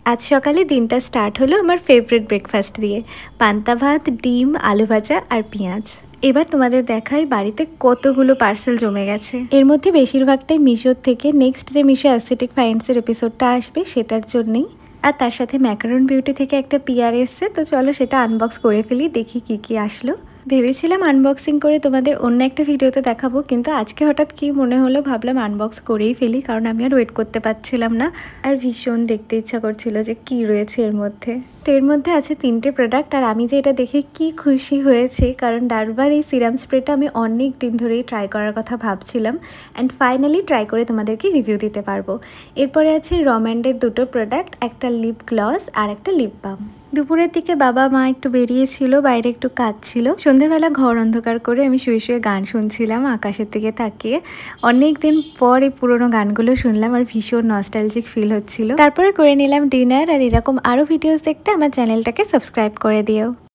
আজ সকালে দিনটা স্টার্ট হলো আমার ফেভারিট ব্রেকফাস্ট দিয়ে, পান্তা ভাত, ডিম, আলু ভাজা আর পেঁয়াজ। এবার তোমাদের দেখাই বাড়িতে কতগুলো পার্সেল জমে গেছে। এর মধ্যে বেশিরভাগটাই মিশোর থেকে। নেক্সট যে মিশো অ্যাস্থেটিক ফাইন্ডসের এপিসোডটা আসবে সেটার জন্যেই। আর তার সাথে ম্যাকারন বিউটি থেকে একটা পিআর এসছে, তো চলো সেটা আনবক্স করে ফেলি, দেখি কি কি আসলো। ভেবেছিলাম আনবক্সিং করে তোমাদের অন্য একটা ভিডিওতে দেখাবো, কিন্তু আজকে হঠাৎ কি মনে হলো, ভাবলাম আনবক্স করেই ফেলি, কারণ আমি আর ওয়েট করতে পারছিলাম না। আর ভীষণ দেখতে ইচ্ছা করছিল যে কি রয়েছে এর মধ্যে। তো এর মধ্যে আছে 3টে প্রোডাক্ট, আর আমি যে এটা দেখে কি খুশি হয়েছি, কারণ ডারবার এই সিরাম স্প্রেটা আমি অনেক দিন ধরেই ট্রাই করার কথা ভাবছিলাম, অ্যান্ড ফাইনালি ট্রাই করে তোমাদেরকে রিভিউ দিতে পারবো। এরপরে আছে রম্যান্ডের 2টো প্রোডাক্ট, একটা লিপ গ্লস আর একটা লিপ বাম। দুপুরের দিকে বাবা মা একটু বেরিয়েছিল, বাইরে একটু কাজ ছিল। সন্ধ্যেবেলা ঘর অন্ধকার করে আমি শুয়ে শুয়ে গান শুনছিলাম আকাশের দিকে তাকিয়ে। অনেক দিন পর এই পুরোনো গানগুলো শুনলাম আর ভীষণ নস্টালজিক ফিল হচ্ছিল। তারপরে করে নিলাম ডিনার, আর এরকম আরও ভিডিওস দেখতে আমার চ্যানেলটাকে সাবস্ক্রাইব করে দিও।